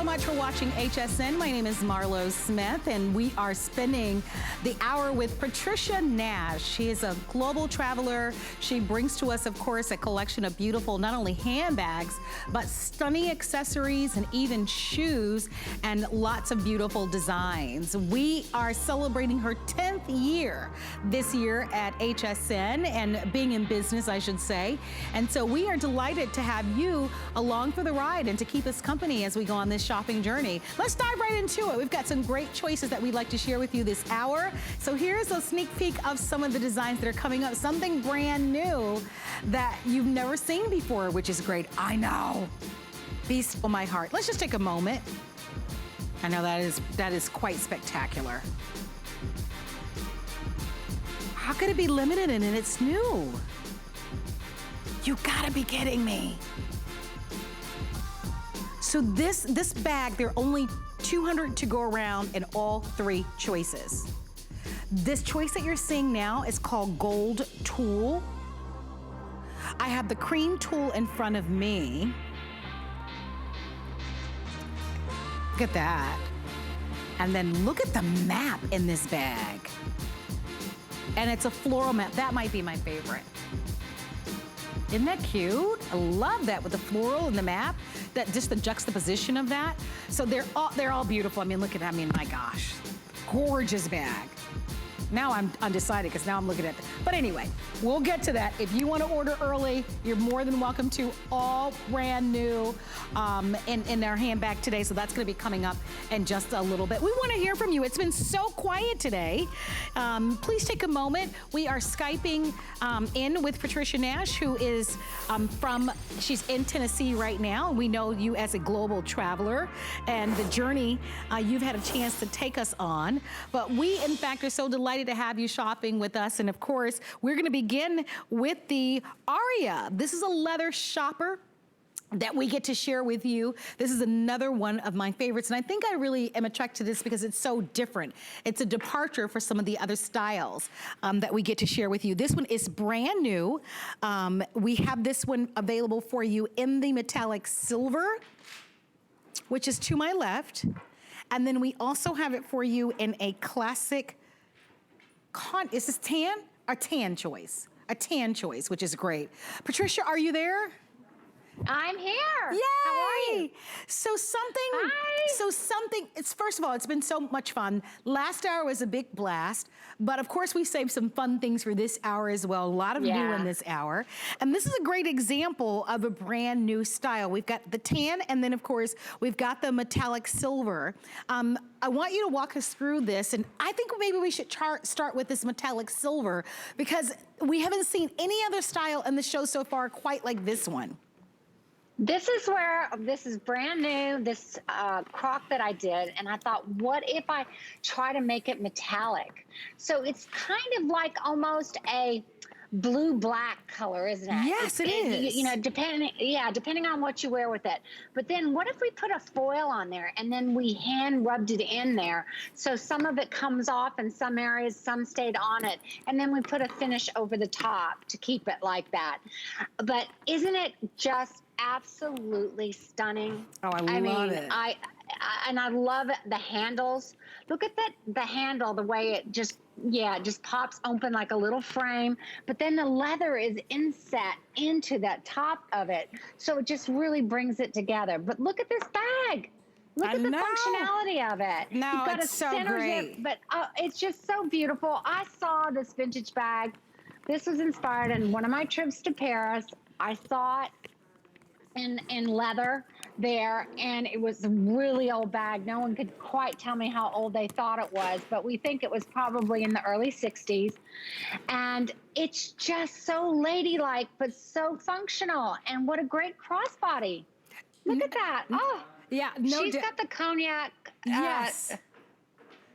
so much for watching HSN. My name is Marlo Smith, and we are spending the hour with Patricia Nash. She is a global traveler. She brings to us, of course, a collection of beautiful, not only handbags, but stunning accessories and even shoes and lots of beautiful designs. We are celebrating her 10th year this year at HSN and being in business, I should say. And so we are delighted to have you along for the ride and to keep us company as we go on this shopping journey. Let's dive right into it. We've got some great choices that we'd like to share with you this hour. So here's a sneak peek of some of the designs that are coming up, something brand new that you've never seen before, which is great. I know. Beast of my heart. Let's just take a moment. I know that is quite spectacular. How could it be limited and it's new? You gotta be kidding me. So this bag, there are only 200 to go around in all three choices. This choice that you're seeing now is called Gold Tulle. I have the cream tulle in front of me. Look at that. And then look at the map in this bag. And it's a floral map. That might be my favorite. Isn't that cute? I love that with the floral and the map. That just the juxtaposition of that. So they're all beautiful. I mean, look at that. I mean, my gosh, gorgeous bag. Now I'm undecided because now I'm looking at it. But anyway, we'll get to that. If you want to order early, you're more than welcome to. All brand new in our handbag today. So that's going to be coming up in just a little bit. We want to hear from you. It's been so quiet today. Please take a moment. We are Skyping in with Patricia Nash, who is she's in Tennessee right now. We know you as a global traveler and the journey you've had a chance to take us on. But we, in fact, are so delighted to have you shopping with us. And of course, we're going to begin with the Aria. This is a leather shopper that we get to share with you. This is another one of my favorites. And I think I really am attracted to this because it's so different. It's a departure for some of the other styles that we get to share with you. This one is brand new. We have this one available for you in the metallic silver, which is to my left. And then we also have it for you in a classic, is this tan? A tan choice. A tan choice, which is great. Patricia, are you there? I'm here. Yay! How are you? So something, it's first of all, it's been so much fun. Last hour was a big blast, but of course we saved some fun things for this hour as well. A lot of new in this hour. And this is a great example of a brand new style. We've got the tan, and then of course, we've got the metallic silver. I want you to walk us through this, and I think maybe we should start with this metallic silver because we haven't seen any other style in the show so far quite like this one. This is brand new, this croc that I did, and I thought, what if I try to make it metallic? So it's kind of like almost a blue-black color, isn't it? Yes, it is. You know, depending on what you wear with it. But then what if we put a foil on there and then we hand rubbed it in there? So some of it comes off in some areas, some stayed on it. And then we put a finish over the top to keep it like that. But isn't it just absolutely stunning? Oh, I love it. I love it, the handles. Look at the handle, the way it just pops open like a little frame. But then the leather is inset into that top of it. So it just really brings it together. But look at this bag. Look at the functionality of it. No, You've got it's so great. zip, but it's just so beautiful. I saw this vintage bag. This was inspired in one of my trips to Paris. I saw it in leather there, and it was a really old bag. No one could quite tell me how old they thought it was, but we think it was probably in the early 60s. And it's just so ladylike, but so functional. And what a great crossbody. Look at that. Oh, yeah. She's got the cognac.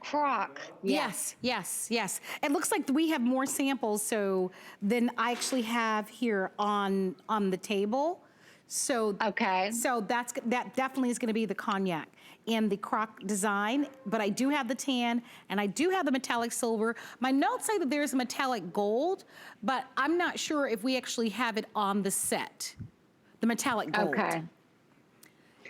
Croc. Yes. It looks like we have more samples than I actually have here on the table. So that definitely is going to be the cognac and the croc design, but I do have the tan and I do have the metallic silver. My notes say that there's a metallic gold, but I'm not sure if we actually have it on the set, the metallic gold. Okay.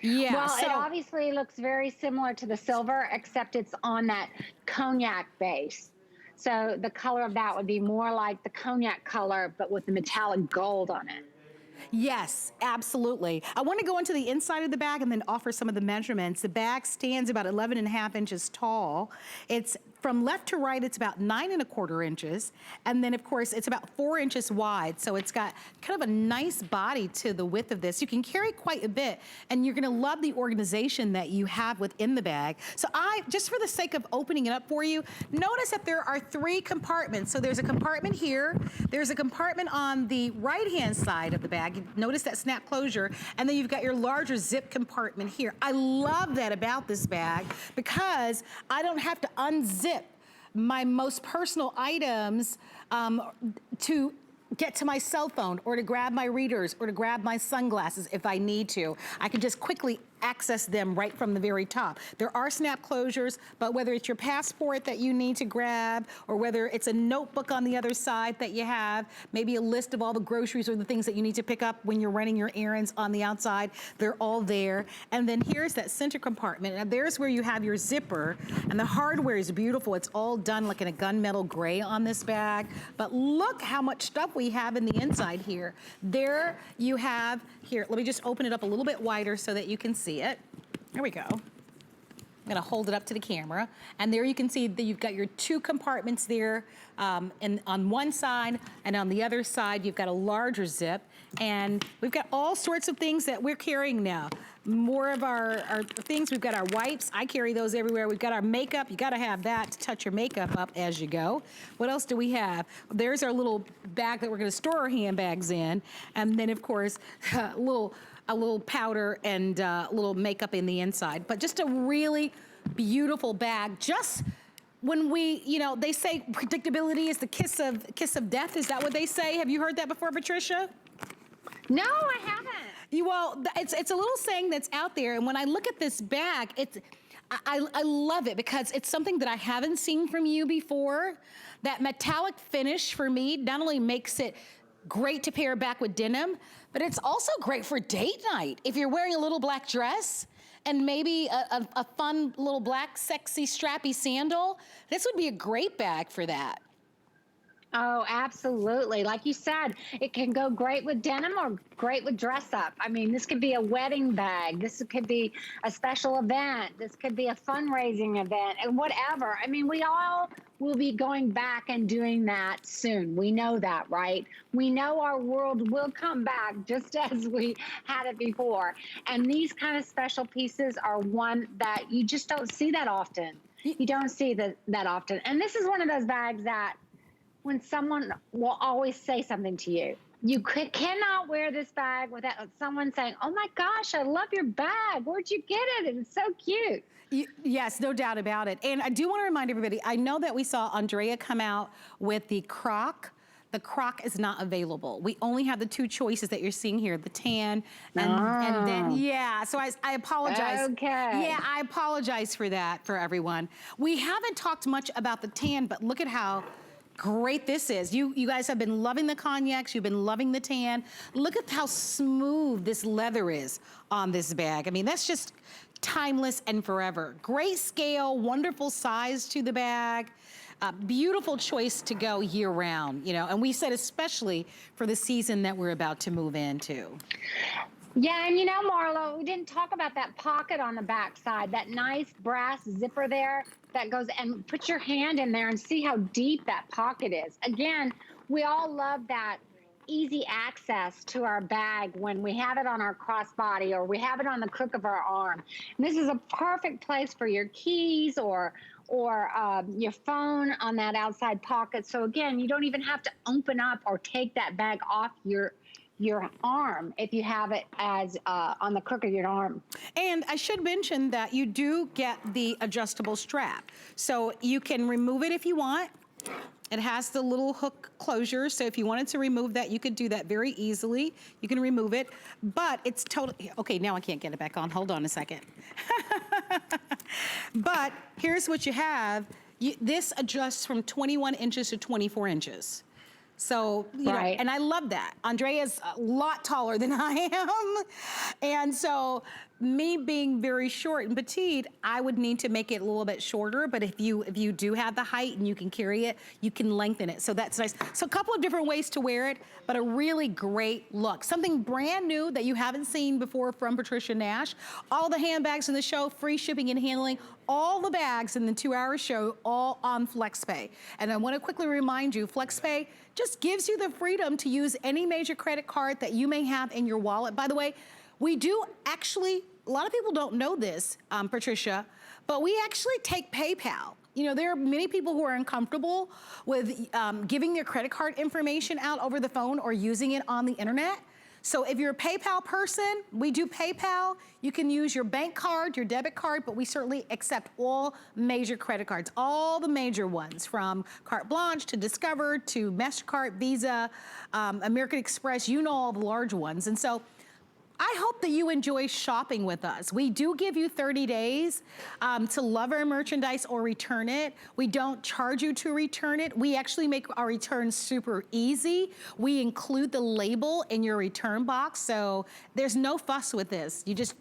Yeah, Well, it so obviously looks very similar to the silver, except it's on that cognac base. So the color of that would be more like the cognac color, but with the metallic gold on it. yes, absolutely. I want to go into the inside of the bag and then offer some of the measurements. The bag stands about 11.5 inches tall. It's from left to right, it's about 9.25 inches. And then of course, it's about 4 inches wide. So it's got kind of a nice body to the width of this. You can carry quite a bit, and you're gonna love the organization that you have within the bag. So just for the sake of opening it up for you, notice that there are 3 compartments. So there's a compartment here, there's a compartment on the right-hand side of the bag. Notice that snap closure, and then you've got your larger zip compartment here. I love that about this bag because I don't have to unzip my most personal items to get to my cell phone or to grab my readers or to grab my sunglasses if I need to. I can just quickly access them right from the very top. There are snap closures, but whether it's your passport that you need to grab or whether it's a notebook on the other side that you have, maybe a list of all the groceries or the things that you need to pick up when you're running your errands on the outside, they're all there. And then here's that center compartment. Now there's where you have your zipper, and the hardware is beautiful. It's all done like in a gunmetal gray on this bag, but look how much stuff we have in the inside here. There you have, here, let me just open it up a little bit wider so that you can see it. There we go. I'm gonna hold it up to the camera. And there you can see that you've got your 2 compartments there and on one side, and on the other side, you've got a larger zip. And we've got all sorts of things that we're carrying now. More of our things, we've got our wipes. I carry those everywhere. We've got our makeup. You gotta have that to touch your makeup up as you go. What else do we have? There's our little bag that we're gonna store our handbags in. And then of course, a little powder and a little makeup in the inside. But just a really beautiful bag. Just when we, they say predictability is the kiss of death. Is that what they say? Have you heard that before, Patricia? No, I haven't. Well, it's a little saying that's out there. And when I look at this bag, I love it because it's something that I haven't seen from you before. That metallic finish for me not only makes it great to pair back with denim, but it's also great for date night. If you're wearing a little black dress and maybe a fun little black sexy strappy sandal, this would be a great bag for that. Oh, absolutely. Like you said, it can go great with denim or great with dress up. I mean, this could be a wedding bag. This could be a special event. This could be a fundraising event and whatever. I mean, we all will be going back and doing that soon. We know that, right? We know our world will come back just as we had it before. And these kind of special pieces are one that you just don't see that often. You don't see that often. And this is one of those bags that when someone will always say something to you, you cannot wear this bag without someone saying, "Oh my gosh, I love your bag. Where'd you get it? It's so cute." Yes, no doubt about it. And I do want to remind everybody, I know that we saw Andrea come out with the croc. The croc is not available. We only have the 2 choices that you're seeing here, the tan and then, yeah. So I apologize. Okay. Yeah, I apologize for that for everyone. We haven't talked much about the tan, but look at how great this is. You guys have been loving the cognacs, you've been loving the tan. Look at how smooth this leather is on this bag. I mean, that's just timeless and forever. Great scale, wonderful size to the bag. Beautiful choice to go year round, and we said especially for the season that we're about to move into. Yeah, and Marlo, we didn't talk about that pocket on the back side, that nice brass zipper there that goes, and put your hand in there and see how deep that pocket is. Again, we all love that easy access to our bag when we have it on our crossbody or we have it on the crook of our arm. And this is a perfect place for your keys or your phone on that outside pocket. So again, you don't even have to open up or take that bag off your arm if you have it as on the crook of your arm. And I should mention that you do get the adjustable strap. So you can remove it if you want. It has the little hook closure, so if you wanted to remove that, you could do that very easily. You can remove it, but it's totally, okay, now I can't get it back on. Hold on a second. But here's what you have. This adjusts from 21 inches to 24 inches. So, you know, and I love that. Andrea's a lot taller than I am. And so me being very short and petite, I would need to make it a little bit shorter, but if you do have the height and you can carry it, you can lengthen it, so that's nice. So a couple of different ways to wear it, but a really great look. Something brand new that you haven't seen before from Patricia Nash. All the handbags in the show, free shipping and handling, all the bags in the 2-hour show, all on FlexPay. And I wanna quickly remind you, FlexPay just gives you the freedom to use any major credit card that you may have in your wallet. By the way, we do actually, a lot of people don't know this, Patricia, but we actually take PayPal. You know, there are many people who are uncomfortable with giving their credit card information out over the phone or using it on the internet. So if you're a PayPal person, we do PayPal. You can use your bank card, your debit card, but we certainly accept all major credit cards, all the major ones, from Carte Blanche to Discover to MasterCard, Visa, American Express, you know, all the large ones. And so I hope that you enjoy shopping with us. We do give you 30 days to love our merchandise or return it. We don't charge you to return it. We actually make our returns super easy. We include the label in your return box, so there's no fuss with this. You just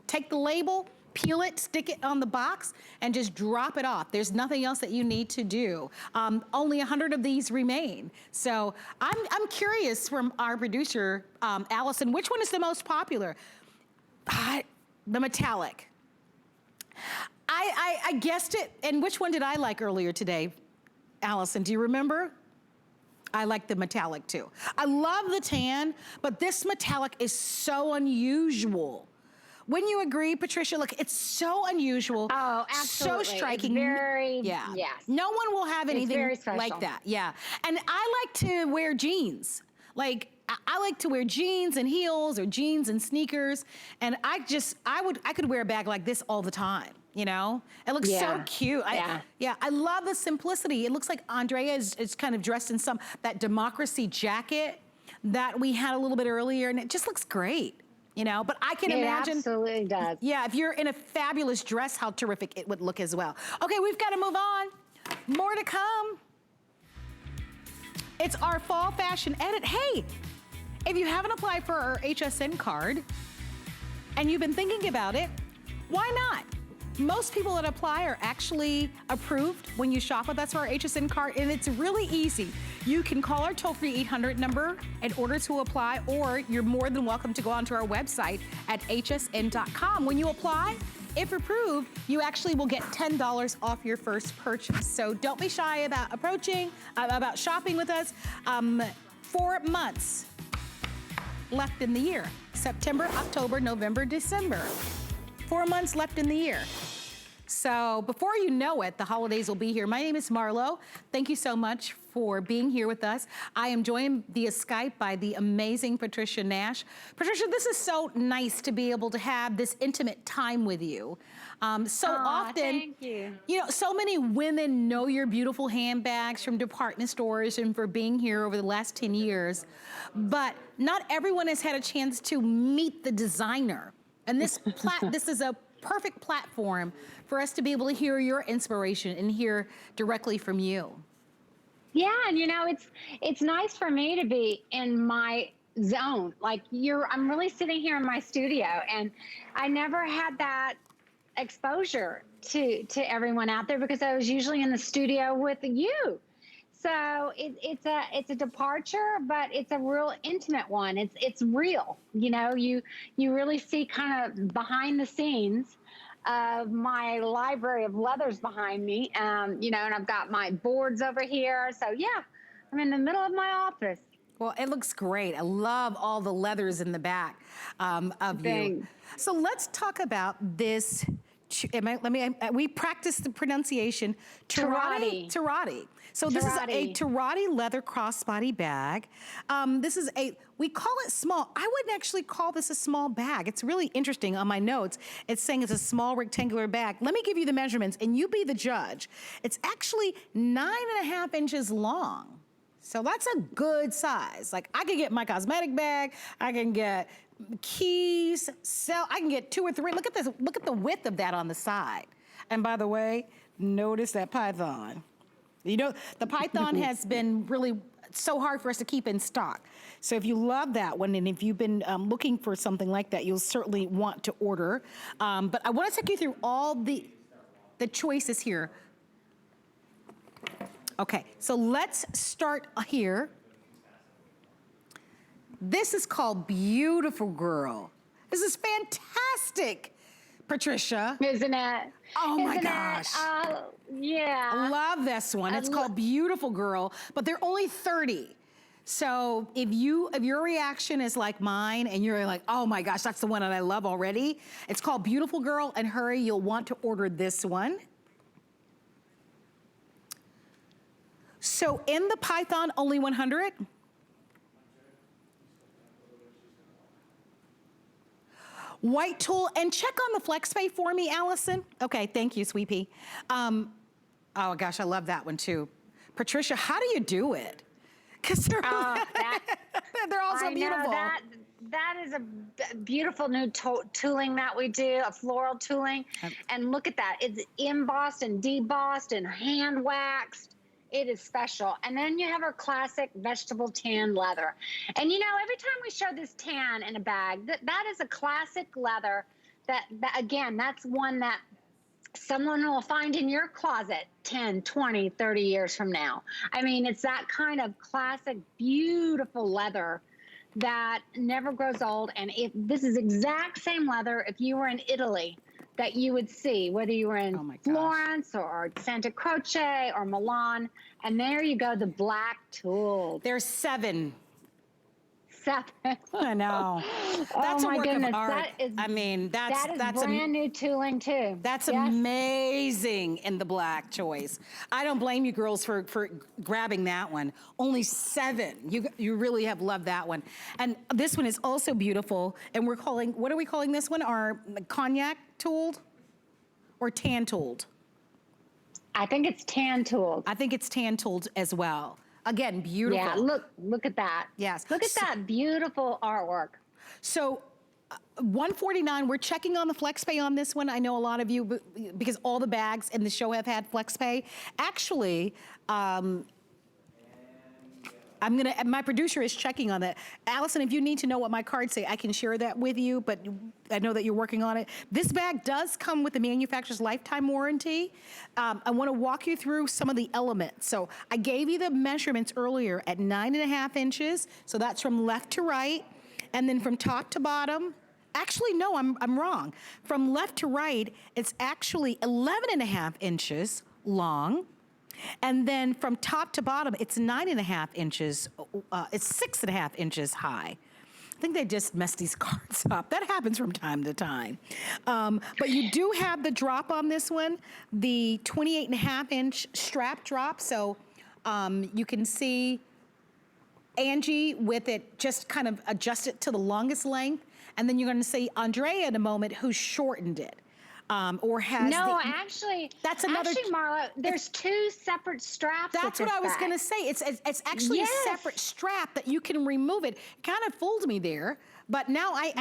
take the label, peel it, stick it on the box, and just drop it off. There's nothing else that you need to do. Only 100 of these remain. So I'm curious from our producer, Allison, which one is the most popular? The metallic. I guessed it, and which one did I like earlier today? Allison, do you remember? I like the metallic too. I love the tan, but this metallic is so unusual. Wouldn't you agree, Patricia? Look, it's so unusual. Oh, absolutely. So striking. It's very, yeah. yes. No one will have anything like that. Yeah. And I like to wear jeans. Like, I like to wear jeans and heels or jeans and sneakers. And I could wear a bag like this all the time. You know, it looks so cute. I love the simplicity. It looks like Andrea is kind of dressed in that democracy jacket that we had a little bit earlier, and it just looks great. You know, but I can imagine. It absolutely does. Yeah, if you're in a fabulous dress, how terrific it would look as well. Okay, we've got to move on. More to come. It's our fall fashion edit. Hey, if you haven't applied for our HSN card and you've been thinking about it, why not? Most people that apply are actually approved when you shop with us for our HSN card, and it's really easy. You can call our toll-free 800 number in order to apply, or you're more than welcome to go onto our website at hsn.com. When you apply, if approved, you actually will get $10 off your first purchase. So don't be shy about about shopping with us. 4 months left in the year. September, October, November, December. 4 months left in the year. So before you know it, the holidays will be here. My name is Marlo. Thank you so much for being here with us. I am joined via Skype by the amazing Patricia Nash. Patricia, this is so nice to be able to have this intimate time with you. Often, thank you. You know, so many women know your beautiful handbags from department stores and for being here over the last 10 years, but not everyone has had a chance to meet the designer. And this is a perfect platform for us to be able to hear your inspiration and hear directly from you. Yeah, and you know, it's nice for me to be in my zone. Like I'm really sitting here in my studio, and I never had that exposure to everyone out there because I was usually in the studio with you. So it's a departure, but it's a real intimate one. It's real. You know, you really see kind of behind the scenes of my library of leathers behind me. You know, and I've got my boards over here. So yeah, I'm in the middle of my office. Well, it looks great. I love all the leathers in the back of you. So let's talk about this. We practice the pronunciation. Terati. So this is a Terati leather crossbody bag. We call it small. I wouldn't actually call this a small bag. It's really interesting on my notes. It's saying it's a small rectangular bag. Let me give you the measurements and you be the judge. It's actually 9.5 inches long. So that's a good size. Like I could get my cosmetic bag, I can get keys, I can get 2 or 3. Look at this, look at the width of that on the side. And by the way, notice that python. You know, the python has been really so hard for us to keep in stock. So if you love that one, and if you've been looking for something like that, you'll certainly want to order. But I want to take you through all the choices here. Okay, so let's start here. This is called Beautiful Girl. This is fantastic, Patricia. Isn't it? Oh my gosh. Yeah. I love this one. It's called Beautiful Girl, but they're only 30. So if your reaction is like mine and you're like, oh my gosh, that's the one that I love already. It's called Beautiful Girl, and hurry, you'll want to order this one. So in the Python, only 100. White tulle, and check on the flex pay for me, Allison. Okay, thank you, sweet pea. Oh gosh, I love that one too. Patricia, how do you do it? Because they're, they're all so beautiful. That is a beautiful new tooling that we do, a floral tooling. And look at that, it's embossed and debossed and hand waxed. It is special. And then you have our classic vegetable tan leather. And you know, every time we show this tan in a bag, that is a classic leather that again, that's one that someone will find in your closet 10, 20, 30 years from now. I mean, it's that kind of classic, beautiful leather that never grows old. And if this is exact same leather, if you were in Italy, that you would see, whether you were in Florence or Santa Croce or Milan. And there you go, the black tulle. There's 7. 7. I know. That's oh a my work goodness, of art. that is, I mean, that's brand new tooling too. That's amazing in the black choice. I don't blame you girls for grabbing that one. Only 7. You really have loved that one. And this one is also beautiful. And we're calling, what are we calling this one? Our cognac tooled or tan tooled? I think it's tan tooled. I think it's tan tooled as well. Again, beautiful. Yeah, look at that. Yes. Look at that beautiful artwork. So $149, we're checking on the flex pay on this one. I know a lot of you, because all the bags in the show have had flex pay. Actually, my producer is checking on that. Allison, if you need to know what my cards say, I can share that with you, but I know that you're working on it. This bag does come with the manufacturer's lifetime warranty. I wanna walk you through some of the elements. So I gave you the measurements earlier at 9.5 inches. So that's from left to right. And then from top to bottom, actually, no, I'm wrong. From left to right, it's actually 11.5 inches long. And then from top to bottom, it's 9.5 inches, it's 6.5 inches high. I think they just messed these cards up. That happens from time to time. But you do have the drop on this one, the 28.5 inch strap drop. So you can see Angie with it, just kind of adjust it to the longest length. And then you're gonna see Andrea in a moment who shortened it. Or has actually, that's another. Actually, Marla, there's 2 separate straps. That's what I was going to say. It's actually a separate strap that you can remove it. It kind of fooled me there, but now I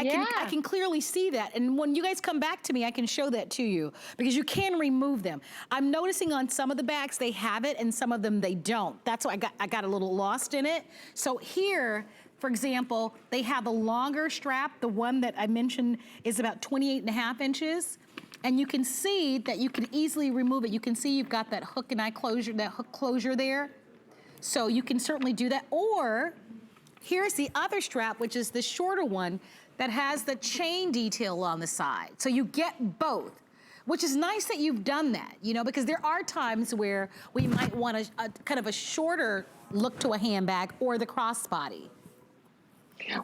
can clearly see that. And when you guys come back to me, I can show that to you because you can remove them. I'm noticing on some of the bags they have it, and some of them they don't. That's why I got a little lost in it. So here, for example, they have a longer strap. The one that I mentioned is about 28.5 inches. And you can see that you can easily remove it. You can see you've got that hook and eye closure, that hook closure there. So you can certainly do that. Or here's the other strap, which is the shorter one that has the chain detail on the side. So you get both, which is nice that you've done that, you know, because there are times where we might want a kind of a shorter look to a handbag or the crossbody.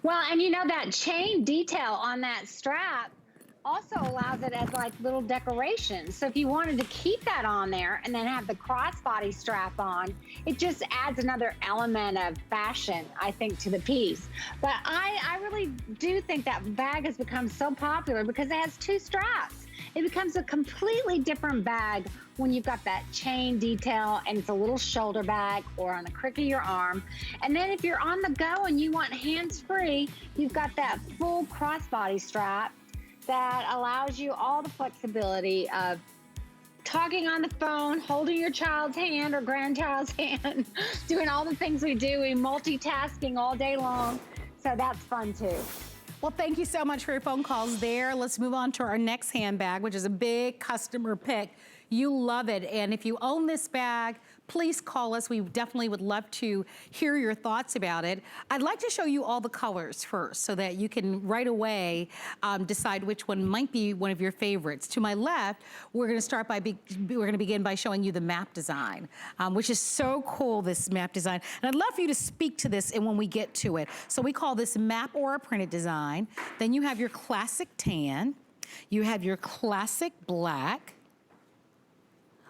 Well, and you know that chain detail on that strap also allows it as like little decorations. So if you wanted to keep that on there and then have the crossbody strap on, it just adds another element of fashion, I think, to the piece. But I really do think that bag has become so popular because it has 2 straps. It becomes a completely different bag when you've got that chain detail and it's a little shoulder bag or on the crick of your arm. And then if you're on the go and you want hands-free, you've got that full crossbody strap that allows you all the flexibility of talking on the phone, holding your child's hand or grandchild's hand, doing all the things we do. We multitasking all day long. So that's fun too. Well, thank you so much for your phone calls there. Let's move on to our next handbag, which is a big customer pick. You love it. And if you own this bag, please call us. We definitely would love to hear your thoughts about it. I'd like to show you all the colors first so that you can right away decide which one might be one of your favorites. To my left, we're going to begin by showing you the map design, which is so cool, this map design. And I'd love for you to speak to this and when we get to it. So we call this map or a printed design. Then you have your classic tan. You have your classic black.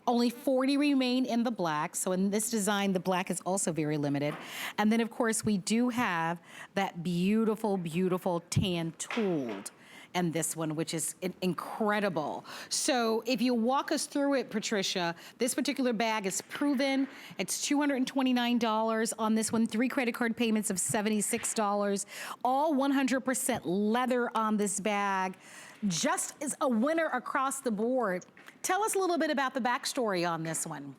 Only 40 remain in the black, so in this design, the black is also very limited. And then, of course, we do have that beautiful, beautiful tan tooled. And this one, which is incredible. So if you walk us through it, Patricia, this particular bag is proven. It's $229 on this one, 3 credit card payments of $76. All 100% leather on this bag. Just as a winner across the board. Tell us a little bit about the backstory on this one.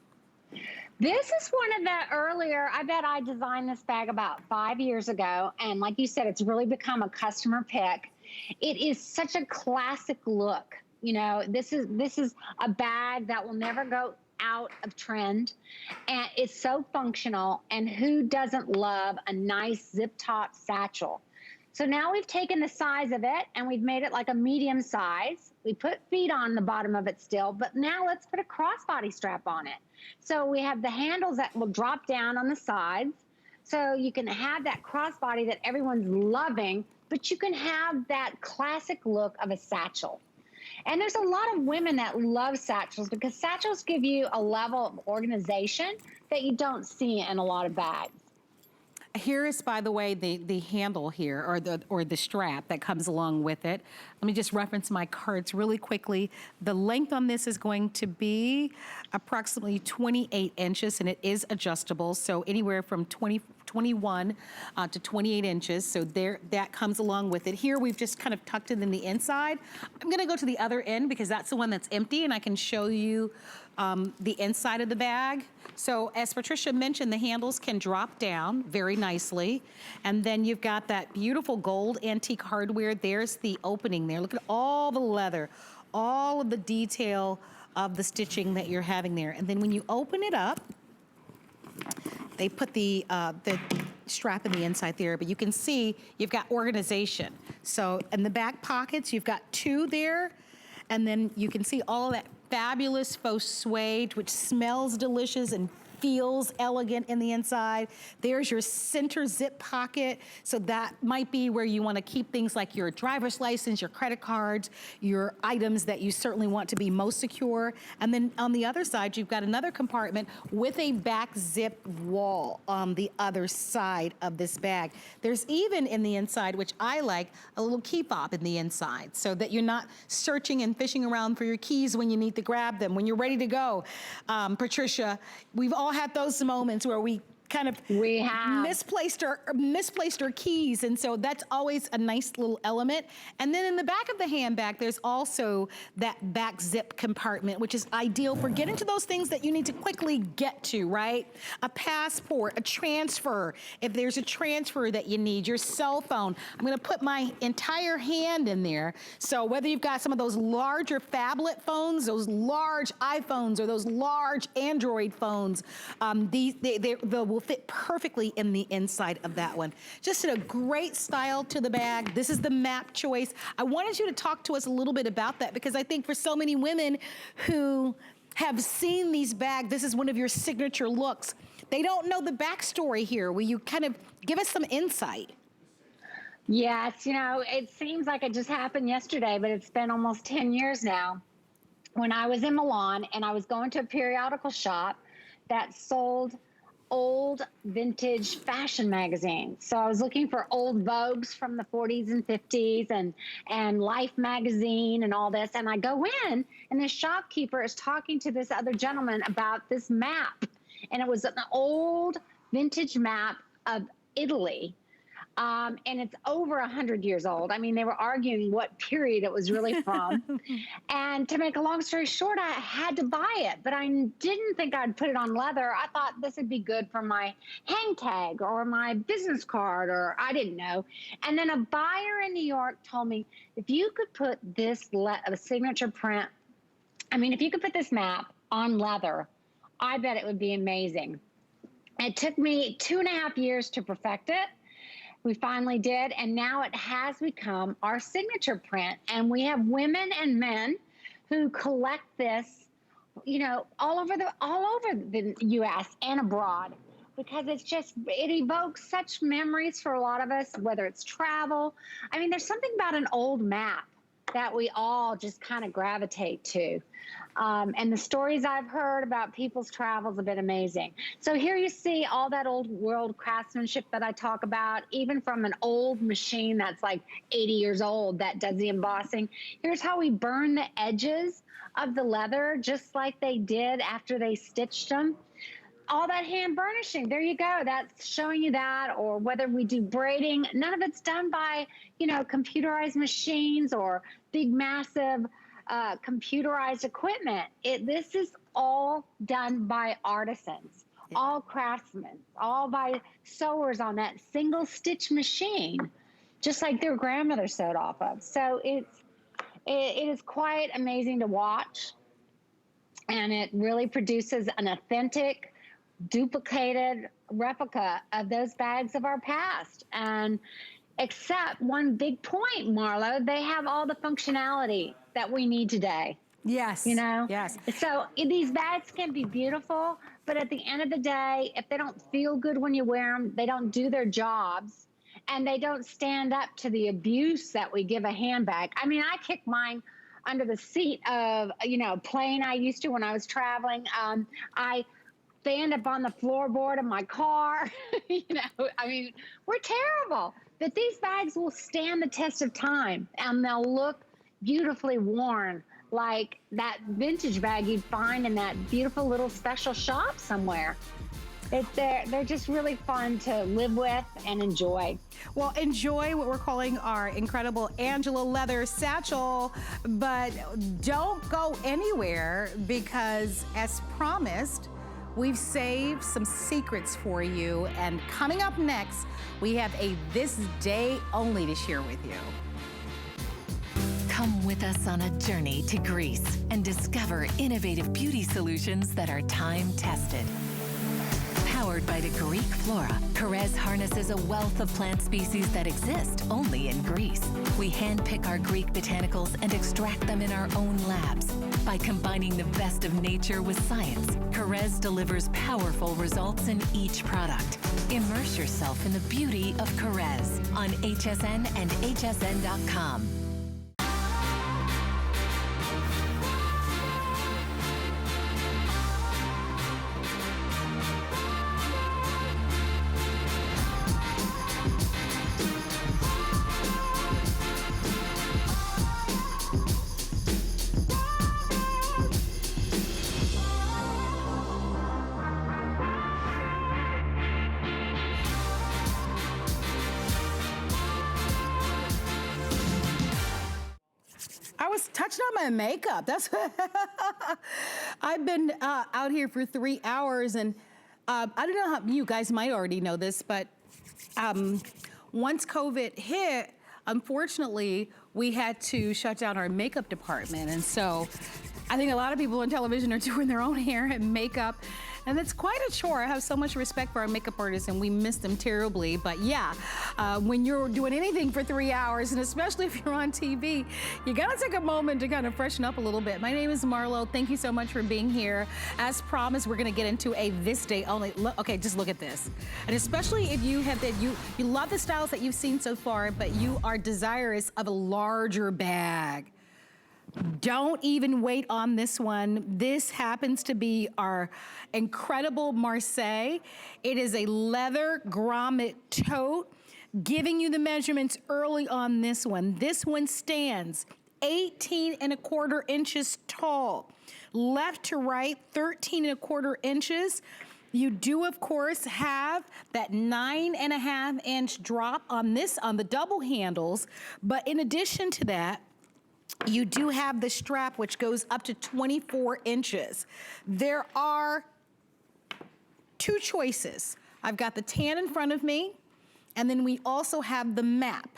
This is one of the earlier, I bet I designed this bag about 5 years ago. And like you said, it's really become a customer pick. It is such a classic look. You know, this is a bag that will never go out of trend. And it's so functional. And who doesn't love a nice zip top satchel? So now we've taken the size of it and we've made it like a medium size. We put feet on the bottom of it still, but now let's put a crossbody strap on it. So we have the handles that will drop down on the sides. So you can have that crossbody that everyone's loving, but you can have that classic look of a satchel. And there's a lot of women that love satchels because satchels give you a level of organization that you don't see in a lot of bags. Here is, by the way, the handle here, or the strap that comes along with it. Let me just reference my cards really quickly. The length on this is going to be approximately 28 inches, and it is adjustable, so anywhere from 21 to 28 inches. So there, that comes along with it. Here we've just kind of tucked it in the inside. I'm gonna go to the other end because that's the one that's empty, and I can show you the inside of the bag. So as Patricia mentioned, the handles can drop down very nicely. And then you've got that beautiful gold antique hardware. There's the opening there. Look at all the leather, all of the detail of the stitching that you're having there. And then when you open it up, they put the strap in the inside there, but you can see you've got organization. So in the back pockets, you've got 2 there, and then you can see all of that fabulous faux suede, which smells delicious and feels elegant in the inside. There's your center zip pocket. So that might be where you want to keep things like your driver's license, your credit cards, your items that you certainly want to be most secure. And then on the other side, you've got another compartment with a back zip wall on the other side of this bag. There's even in the inside, which I like, a little key fob in the inside so that you're not searching and fishing around for your keys when you need to grab them, when you're ready to go. Patricia, we've all had those moments where we kind of misplaced our keys, and so that's always a nice little element. And then in the back of the handbag, there's also that back zip compartment, which is ideal for getting to those things that you need to quickly get to, right? A passport, a transfer, if there's a transfer that you need, your cell phone. I'm gonna put my entire hand in there. So whether you've got some of those larger phablet phones, those large iPhones, or those large Android phones, they will fit perfectly in the inside of that one. Just a great style to the bag. This is the map choice. I wanted you to talk to us a little bit about that because I think for so many women who have seen these bags, this is one of your signature looks. They don't know the backstory here. Will you kind of give us some insight? Yes, you know, it seems like it just happened yesterday, but it's been almost 10 years now. When I was in Milan and I was going to a periodical shop that sold old vintage fashion magazines. So I was looking for old Vogues from the 40s and 50s and Life magazine and all this. And I go in and the shopkeeper is talking to this other gentleman about this map. And it was an old vintage map of Italy. And it's over 100 years old. I mean, they were arguing what period it was really from. And to make a long story short, I had to buy it, but I didn't think I'd put it on leather. I thought this would be good for my hang tag or my business card, or I didn't know. And then a buyer in New York told me, if you could put this signature print, I mean, if you could put this map on leather, I bet it would be amazing. It took me 2.5 years to perfect it. We finally did, and now it has become our signature print. And we have women and men who collect this, you know, all over the U.S. and abroad, because it evokes such memories for a lot of us, whether it's travel. I mean, there's something about an old map that we all just kind of gravitate to. And the stories I've heard about people's travels have been amazing. So here you see all that old world craftsmanship that I talk about, even from an old machine that's like 80 years old that does the embossing. Here's how we burn the edges of the leather, just like they did after they stitched them. All that hand burnishing, there you go. That's showing you that. Or whether we do braiding, none of it's done by, you know, computerized machines or big, massive computerized equipment. This is all done by artisans, all craftsmen, all by sewers on that single stitch machine, just like their grandmother sewed off of. So it is quite amazing to watch, and it really produces an authentic, duplicated replica of those bags of our past. And except one big point, Marlo, they have all the functionality that we need today. Yes. You know? Yes. So these bags can be beautiful, but at the end of the day, if they don't feel good when you wear them, they don't do their jobs, and they don't stand up to the abuse that we give a handbag. I mean, I kick mine under the seat of, you know, plane I used to when I was traveling. I stand up on the floorboard of my car. You know, I mean, we're terrible. But these bags will stand the test of time, and they'll look beautifully worn, like that vintage bag you'd find in that beautiful little special shop somewhere. They're just really fun to live with and enjoy. Well, enjoy what we're calling our incredible Angela leather satchel, but don't go anywhere, because as promised, we've saved some secrets for you. And coming up next, we have a this day only to share with you. Come with us on a journey to Greece and discover innovative beauty solutions that are time-tested. Powered by the Greek flora, Perez harnesses a wealth of plant species that exist only in Greece. We handpick our Greek botanicals and extract them in our own labs. By combining the best of nature with science, Perez delivers powerful results in each product. Immerse yourself in the beauty of Perez on HSN and hsn.com. I was touching on my makeup. That's I've been out here for 3 hours, and I don't know how you guys might already know this, but once COVID hit, unfortunately, we had to shut down our makeup department. And so I think a lot of people on television are doing their own hair and makeup, and it's quite a chore. I have so much respect for our makeup artists, and we miss them terribly. But yeah, when you're doing anything for 3 hours, and especially if you're on TV, you gotta take a moment to kind of freshen up a little bit. My name is Marlo. Thank you so much for being here. As promised, we're gonna get into a this day only. Okay, just look at this. And especially if you have you love the styles that you've seen so far, but you are desirous of a larger bag. Don't even wait on this one. This happens to be our incredible Marseille. It is a leather grommet tote, giving you the measurements early on this one. This one stands 18¼ inches tall. Left to right, 13¼ inches. You do, of course, have that 9.5-inch drop on the double handles, but in addition to that, you do have the strap, which goes up to 24 inches. There are two choices. I've got the tan in front of me, and then we also have the map.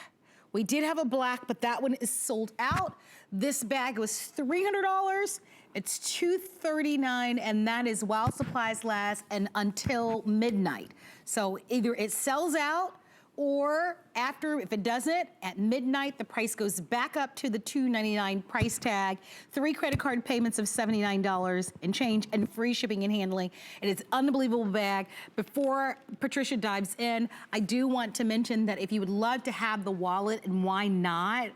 We did have a black, but that one is sold out. This bag was $300. It's $239, and that is while supplies last and until midnight. So either it sells out, or after, if it doesn't, at midnight, the price goes back up to the $299 price tag, 3 credit card payments of $79 and change, and free shipping and handling. It is an unbelievable bag. Before Patricia dives in, I do want to mention that if you would love to have the wallet, and why not,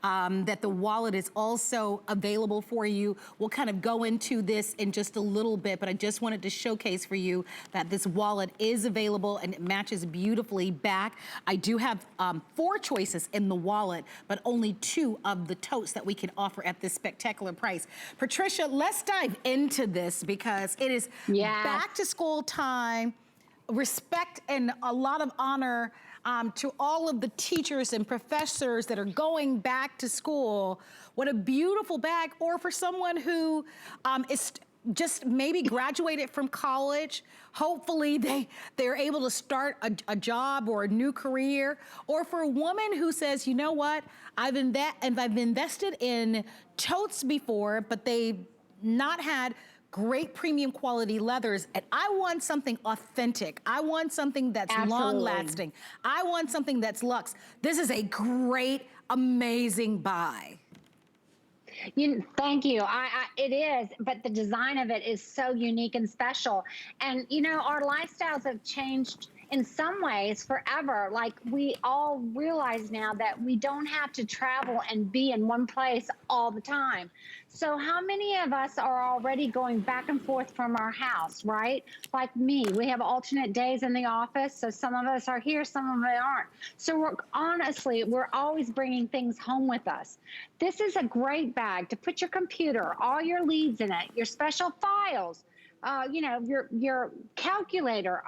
that the wallet is also available for you. We'll kind of go into this in just a little bit, but I just wanted to showcase for you that this wallet is available and it matches beautifully back. I do have 4 choices in the wallet, but only 2 of the totes that we can offer at this spectacular price. Patricia, let's dive into this because it is back to school time. Respect and a lot of honor to all of the teachers and professors that are going back to school. What a beautiful bag. Or for someone who is just maybe graduated from college, hopefully they're able to start a job or a new career. Or for a woman who says, you know what, I've invested in totes before, but they've not had great premium quality leathers, and I want something authentic. I want something that's long lasting. I want something that's luxe. This is a great, amazing buy. Thank you. It is, but the design of it is so unique and special. And you know, our lifestyles have changed in some ways forever. Like, we all realize now that we don't have to travel and be in one place all the time. So how many of us are already going back and forth from our house, right? Like me, we have alternate days in the office. So some of us are here, some of us aren't. So we're always bringing things home with us. This is a great bag to put your computer, all your leads in it, your special files, you know, your calculator,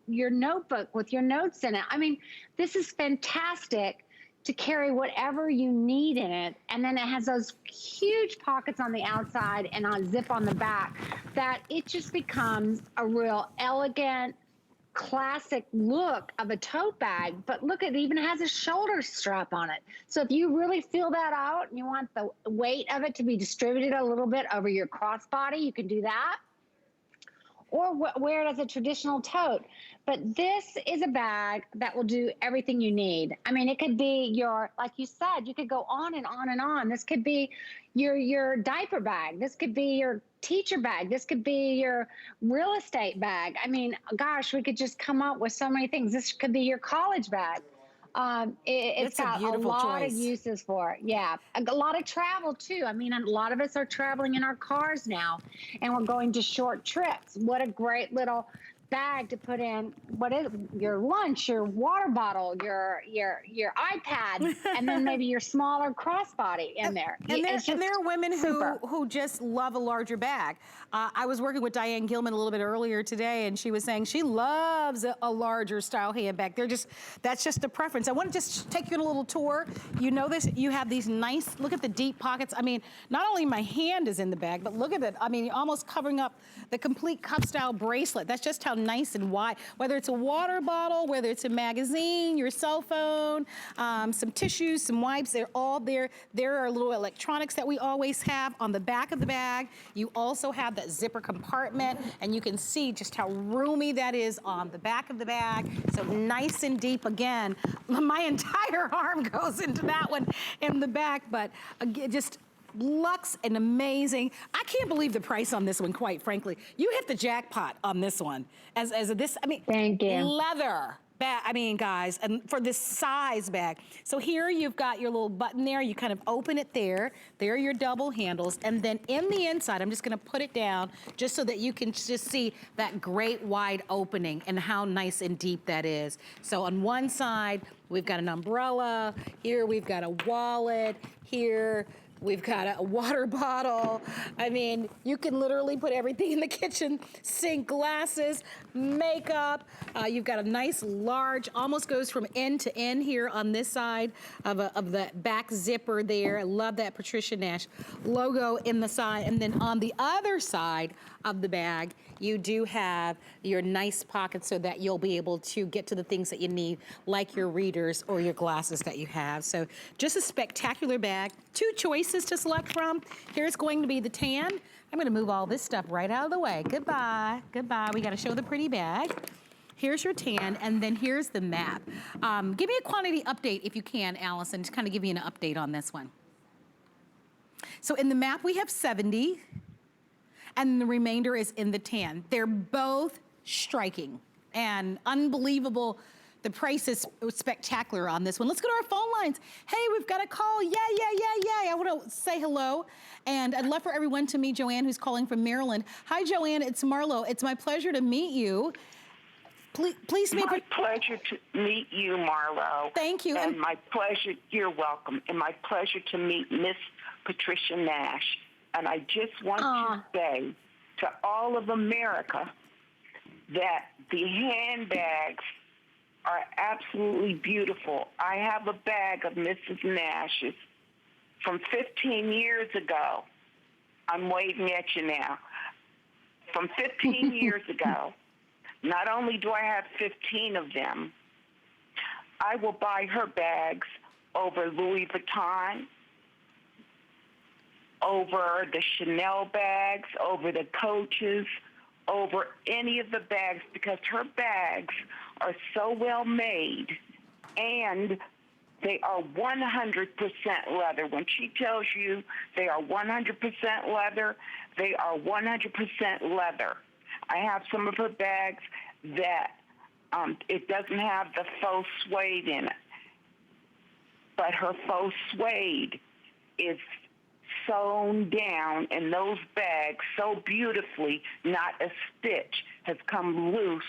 your notebook with your notes in it. I mean, this is fantastic to carry whatever you need in it. And then it has those huge pockets on the outside and a zip on the back that it just becomes a real elegant, classic look of a tote bag. But look, it even has a shoulder strap on it. So if you really feel that out and you want the weight of it to be distributed a little bit over your crossbody, you can do that. Or wear it as a traditional tote. But this is a bag that will do everything you need. I mean, it could be your, like you said, you could go on and on and on. This could be your diaper bag. This could be your teacher bag. This could be your real estate bag. I mean, gosh, we could just come up with so many things. This could be your college bag. It's got a lot of uses for it. Yeah, a lot of travel too. I mean, a lot of us are traveling in our cars now, and we're going to short trips. What a great little bag to put in your lunch, your water bottle, your iPad, and then maybe your smaller crossbody in there. And there are women who just love a larger bag. I was working with Diane Gilman a little bit earlier today, and she was saying she loves a larger style handbag. That's just a preference. I want to just take you on a little tour. You know this, you have these nice, look at the deep pockets. I mean, not only my hand is in the bag, but look at it. I mean, almost covering up the complete cup style bracelet. That's just how nice and wide, whether it's a water bottle, whether it's a magazine, your cell phone, some tissues, some wipes, they're all there. There are little electronics that we always have on the back of the bag. You also have that zipper compartment, and you can see just how roomy that is on the back of the bag. So nice and deep. Again, my entire arm goes into that one in the back, but again, just luxe and amazing. I can't believe the price on this one, quite frankly. You hit the jackpot on this one. As this, I mean, thank you. Leather bag, I mean, guys, and for this size bag. So here you've got your little button there. You kind of open it there. There are your double handles. And then in the inside, I'm just gonna put it down just so that you can just see that great wide opening and how nice and deep that is. So on one side, we've got an umbrella. Here we've got a wallet. Here, We've got a water bottle. I mean, you can literally put everything in the kitchen sink, glasses, makeup. You've got a nice large, almost goes from end to end here on this side of the back zipper there. I love that Patricia Nash logo in the side. And then on the other side of the bag, you do have your nice pockets so that you'll be able to get to the things that you need, like your readers or your glasses that you have. So just a spectacular bag. 2 choices to select from. Here's going to be the tan. I'm gonna move all this stuff right out of the way. Goodbye, goodbye. We gotta show the pretty bag. Here's your tan, and then here's the map. Give me a quantity update if you can, Allison, to kind of give you an update on this one. So in the map, we have 70, and the remainder is in the tan. They're both striking and unbelievable. The price is spectacular on this one. Let's go to our phone lines. Hey, we've got a call. Yeah. I want to say hello, and I'd love for everyone to meet Joanne, who's calling from Maryland. Hi, Joanne. It's Marlo. It's my pleasure to meet you. Please meet. My pleasure to meet you, Marlo. Thank you. And my pleasure. You're welcome. And my pleasure to meet Miss Patricia Nash. And I just want to say to all of America that the handbags are absolutely beautiful. I have a bag of Mrs. Nash's from 15 years ago. I'm waving at you now. From 15 years ago. Not only do I have 15 of them, I will buy her bags over Louis Vuitton, over the Chanel bags, over the Coaches, over any of the bags, because her bags are so well made, and they are 100% leather. When she tells you they are 100% leather, they are 100% leather. I have some of her bags that it doesn't have the faux suede in it, but her faux suede is sewn down in those bags so beautifully, not a stitch has come loose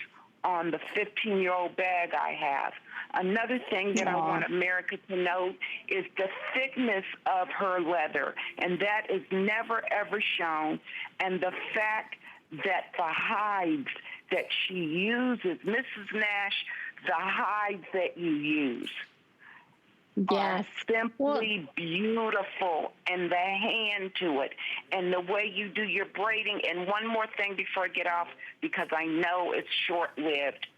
on the 15-year-old bag I have. Another thing that I want America to know is the thickness of her leather, and that is never, ever shown, and the fact that the hides that she uses, Mrs. Nash, the hides that you use are simply beautiful, and the hand to it, and the way you do your braiding. And one more thing before I get off, because I know it's short-lived.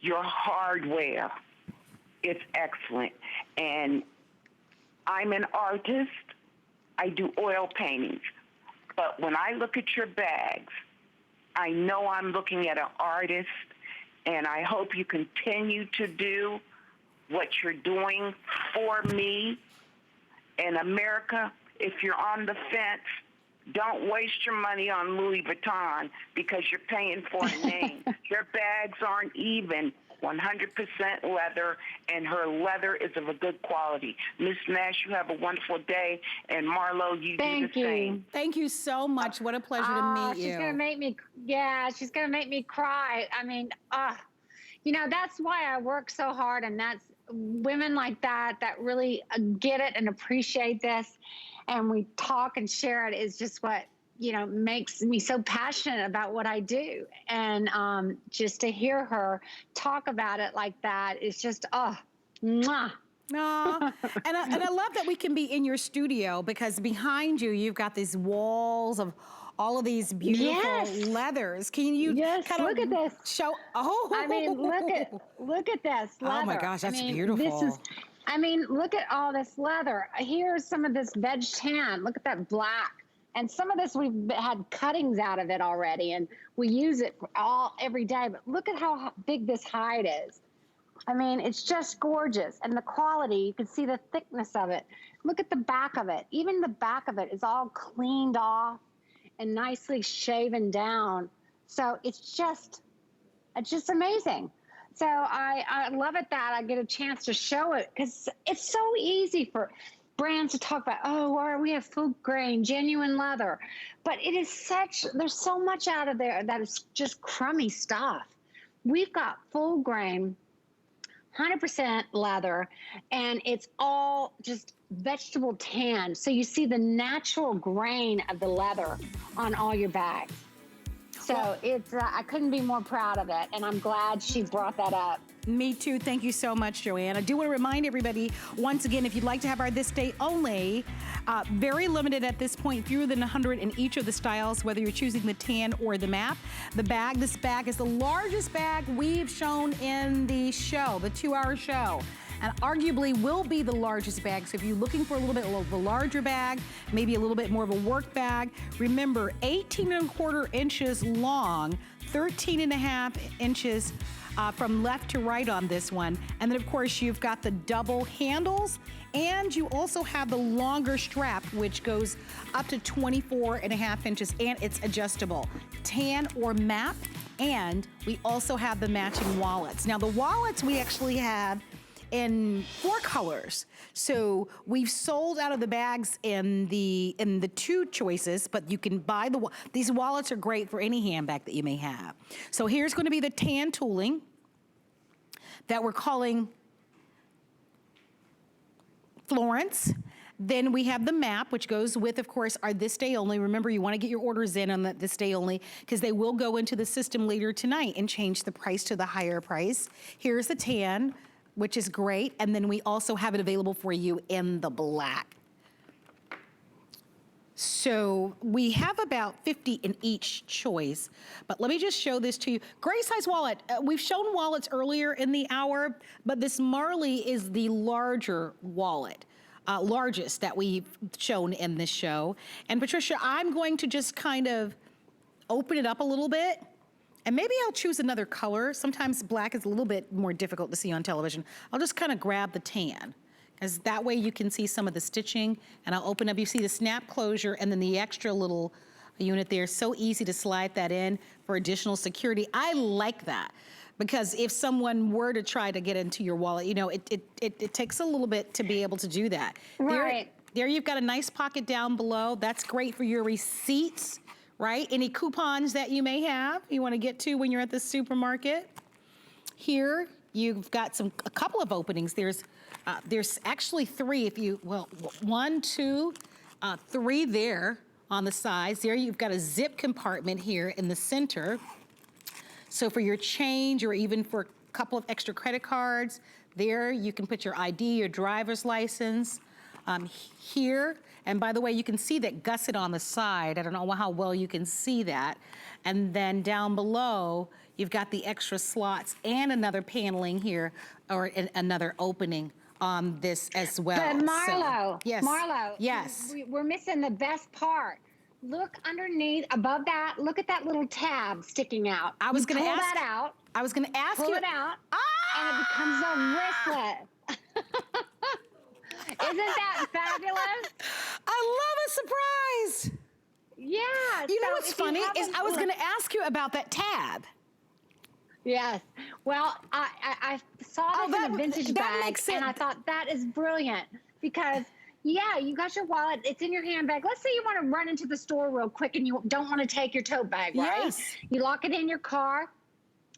Your hardware is excellent. And I'm an artist. I do oil paintings. But when I look at your bags, I know I'm looking at an artist, and I hope you continue to do what you're doing for me. In America, if you're on the fence, don't waste your money on Louis Vuitton because you're paying for a name. Your bags aren't even 100% leather, and her leather is of a good quality. Miss Nash, you have a wonderful day, and Marlo, you do the same. Thank you so much. What a pleasure to meet you. She's gonna make me, she's gonna make me cry. I mean, you know, that's why I work so hard, and that's women like that really get it and appreciate this, and we talk and share it is just what, you know, makes me so passionate about what I do. And just to hear her talk about it like that is just, mwah. And I love that we can be in your studio, because behind you, you've got these walls of all of these beautiful leathers. Can you kind of look at this? Show? I mean, look at this leather. Oh my gosh, that's beautiful. This is, I mean, look at all this leather. Here's some of this veg tan. Look at that black. And some of this we've had cuttings out of it already, and we use it every day. But look at how big this hide is. I mean, it's just gorgeous. And the quality, you can see the thickness of it. Look at the back of it. Even the back of it is all cleaned off and nicely shaven down. So it's just amazing. So I love it that I get a chance to show it, because it's so easy for brands to talk about, or we have full grain, genuine leather. But it is there's so much out of there that is just crummy stuff. We've got full grain, 100% leather, and it's all just vegetable tan. So you see the natural grain of the leather on all your bags. So it's, I couldn't be more proud of it, and I'm glad she brought that up. Me too. Thank you so much, Joanne. I do want to remind everybody, once again, if you'd like to have our this day only, very limited at this point, fewer than 100 in each of the styles, whether you're choosing the tan or the map. This bag is the largest bag we've shown in the show, the 2-hour show. And arguably will be the largest bag. So if you're looking for a little bit of a larger bag, maybe a little bit more of a work bag, remember 18¼ inches long, 13½ inches from left to right on this one. And then of course you've got the double handles, and you also have the longer strap, which goes up to 24½ inches, and it's adjustable. Tan or map, and we also have the matching wallets. Now the wallets we actually have in 4 colors. So we've sold out of the bags in the 2 choices, but you can buy these wallets are great for any handbag that you may have. So here's going to be the tan tooling that we're calling Florence. Then we have the map, which goes with, of course, our this day only. Remember, you want to get your orders in on this day only, because they will go into the system later tonight and change the price to the higher price. Here's the tan, which is great. And then we also have it available for you in the black. So we have about 50 in each choice, but let me just show this to you. Gray size wallet. We've shown wallets earlier in the hour, but this Marley is the larger wallet, largest that we've shown in this show. And Patricia, I'm going to just kind of open it up a little bit. And maybe I'll choose another color. Sometimes black is a little bit more difficult to see on television. I'll just kind of grab the tan, because that way you can see some of the stitching. And I'll open up, you see the snap closure and then the extra little unit there. So easy to slide that in for additional security. I like that, because if someone were to try to get into your wallet, you know, it takes a little bit to be able to do that. Right. There you've got a nice pocket down below. That's great for your receipts. Right? Any coupons that you may have, you want to get to when you're at the supermarket. Here, you've got a couple of openings. There's actually 3 if you, 1, 2, 3 there on the sides. There you've got a zip compartment here in the center. So for your change, or even for a couple of extra credit cards, there you can put your ID, your driver's license. Here, and by the way, you can see that gusset on the side. I don't know how well you can see that. And then down below, you've got the extra slots and another paneling here, or another opening on this as well. But Marlo, yes. Marlo, yes, we're missing the best part. Look underneath, above that, look at that little tab sticking out. I was going to ask that out. I was going to ask pull you. Pull it out, and it becomes a wristlet. Isn't that fabulous? I love a surprise. Yeah. You know what's funny is I was going to ask you about that tab. Yes. Well, I saw this in a vintage bag, and I thought that is brilliant, because yeah, you got your wallet, it's in your handbag. Let's say you want to run into the store real quick and you don't want to take your tote bag, right? Yes. You lock it in your car,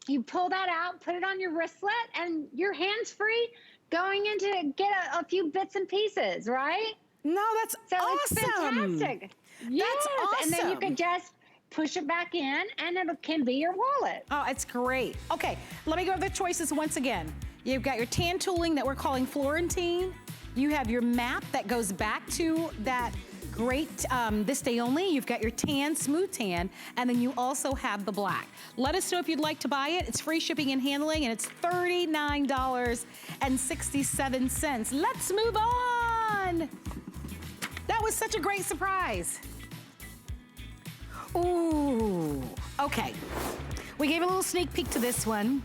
you pull that out, put it on your wristlet, and your hands free going in to get a few bits and pieces, right? No, that's awesome. It's fantastic. Yes. That's awesome. And then you can just push it back in, and it can be your wallet. Oh, it's great. Okay, let me go over the choices once again. You've got your tan tooling that we're calling Florentine. You have your map that goes back to that great this day only. You've got your tan, smooth tan, and then you also have the black. Let us know if you'd like to buy it. It's free shipping and handling, and it's $39.67. Let's move on. That was such a great surprise. Ooh, okay. We gave a little sneak peek to this one.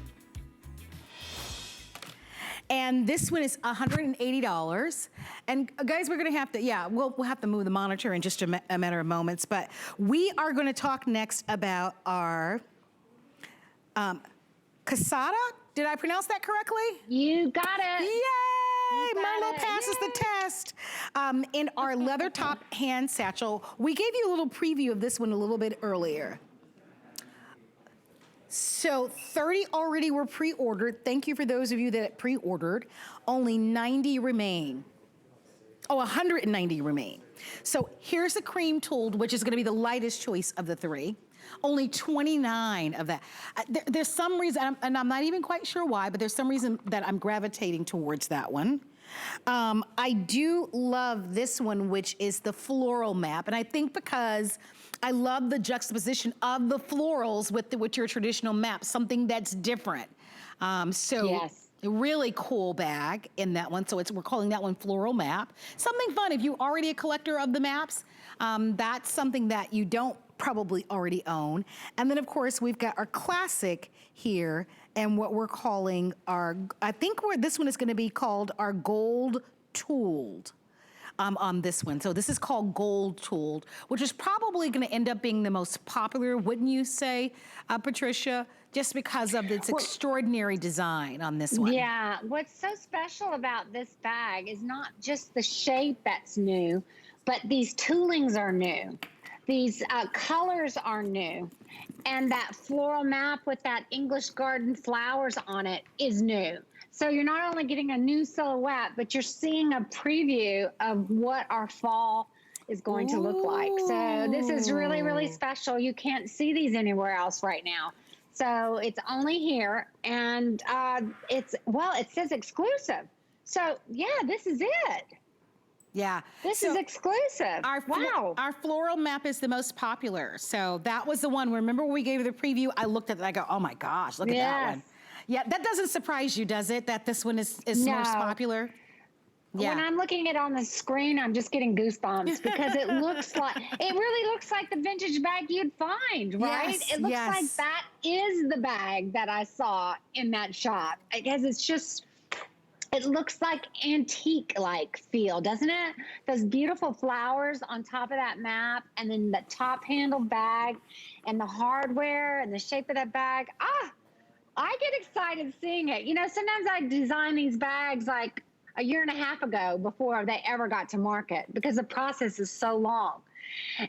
And this one is $180. And guys, we're gonna have to, we'll have to move the monitor in just a matter of moments, but we are gonna talk next about our Casada. Did I pronounce that correctly? You got it. Yay! Marlo passes the test. In our leather top hand satchel, we gave you a little preview of this one a little bit earlier. So 30 already were pre-ordered. Thank you for those of you that pre-ordered. Only 90 remain. Oh, 190 remain. So here's the cream tooled, which is gonna be the lightest choice of the three. Only 29 of that. There's some reason, and I'm not even quite sure why, but there's some reason that I'm gravitating towards that one. I do love this one, which is the floral map. And I think because I love the juxtaposition of the florals with your traditional map, something that's different. Yes. A really cool bag in that one. So we're calling that one Floral Map. Something fun, if you're already a collector of the maps, that's something that you don't probably already own. And then of course, we've got our classic here and what we're calling this one is gonna be called our Gold Tooled. On this one. So this is called Gold Tooled, which is probably gonna end up being the most popular, wouldn't you say, Patricia? Just because of its extraordinary design on this one. Yeah, what's so special about this bag is not just the shape that's new, but these toolings are new. These colors are new. And that floral map with that English garden flowers on it is new. So you're not only getting a new silhouette, but you're seeing a preview of what our fall is going to look like. So this is really, really special. You can't see these anywhere else right now. So it's only here, and it says exclusive. So yeah, this is it. Yeah. This is exclusive. Wow. Our floral map is the most popular. So that was the one. Remember when we gave you the preview? I looked at it, I go, oh my gosh, look at that one. Yeah, that doesn't surprise you, does it? That this one is most popular? Yeah. When I'm looking at it on the screen, I'm just getting goosebumps because it really looks like the vintage bag you'd find, right? Yes, It looks like that is the bag that I saw in that shop. Because it looks like antique-like feel, doesn't it? Those beautiful flowers on top of that map, and then the top handle bag and the hardware and the shape of that bag. I get excited seeing it. You know, sometimes I design these bags like a year and a half ago before they ever got to market because the process is so long.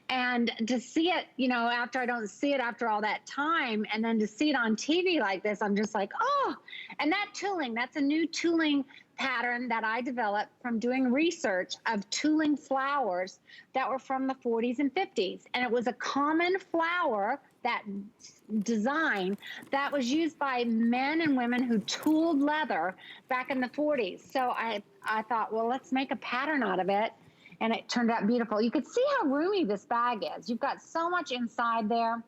And to see it, you know, after I don't see it after all that time, and then to see it on TV like this, I'm just like, oh, and that tooling, that's a new tooling pattern that I developed from doing research of tooling flowers that were from the 40s and 50s. And it was a common flower, that design that was used by men and women who tooled leather back in the 40s. So I thought, well, let's make a pattern out of it. And it turned out beautiful. You could see how roomy this bag is. You've got so much inside there.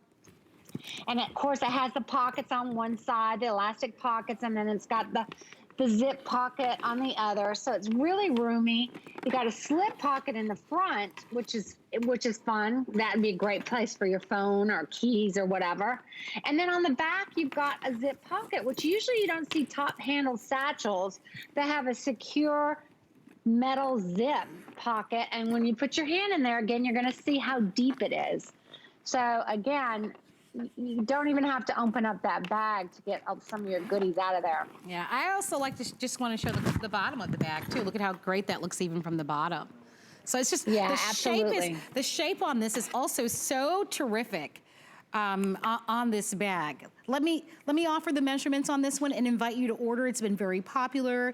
And of course, it has the pockets on one side, the elastic pockets, and then it's got the zip pocket on the other. So it's really roomy. You got a slip pocket in the front, which is fun. That would be a great place for your phone or keys or whatever. And then on the back, you've got a zip pocket, which usually you don't see top handle satchels that have a secure metal zip pocket. And when you put your hand in there, again, you're going to see how deep it is. So again, you don't even have to open up that bag to get some of your goodies out of there. Yeah, I also like to just want to show the bottom of the bag too. Look at how great that looks even from the bottom. So it's just, absolutely. The shape on this is also so terrific on this bag. Let me offer the measurements on this one and invite you to order. It's been very popular.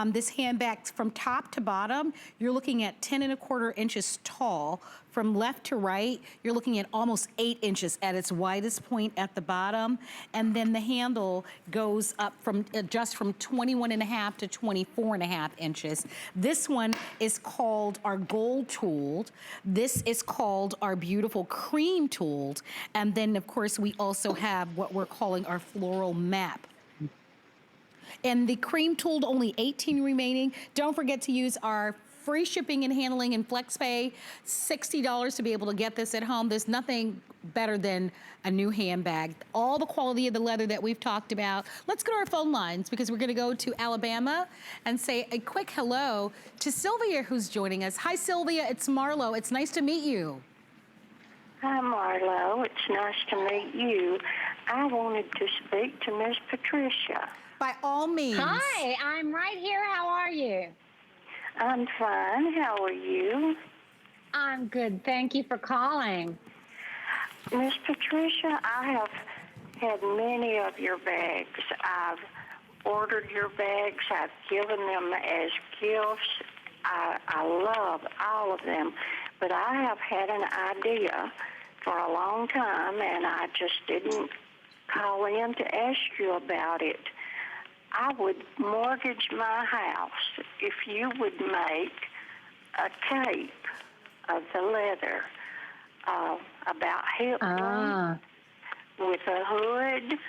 This handbag from top to bottom, you're looking at 10¼ inches tall. From left to right, you're looking at almost 8 inches at its widest point at the bottom. And then the handle goes up from 21½ to 24½ inches. This one is called our Gold Tooled. This is called our beautiful Cream Tooled. And then of course we also have what we're calling our Floral Map. And the Cream Tooled, only 18 remaining. Don't forget to use our free shipping and handling and FlexPay, $60 to be able to get this at home. There's nothing better than a new handbag. All the quality of the leather that we've talked about. Let's go to our phone lines because we're gonna go to Alabama and say a quick hello to Sylvia who's joining us. Hi Sylvia, it's Marlo. It's nice to meet you. Hi, Marlo. It's nice to meet you. I wanted to speak to Miss Patricia. By all means. Hi, I'm right here. How are you? I'm fine. How are you? I'm good. Thank you for calling. Miss Patricia, I have had many of your bags. I've ordered your bags. I've given them as gifts. I love all of them. But I have had an idea for a long time, and I just didn't call in to ask you about it. I would mortgage my house if you would make a cape of the leather about hip length with a hood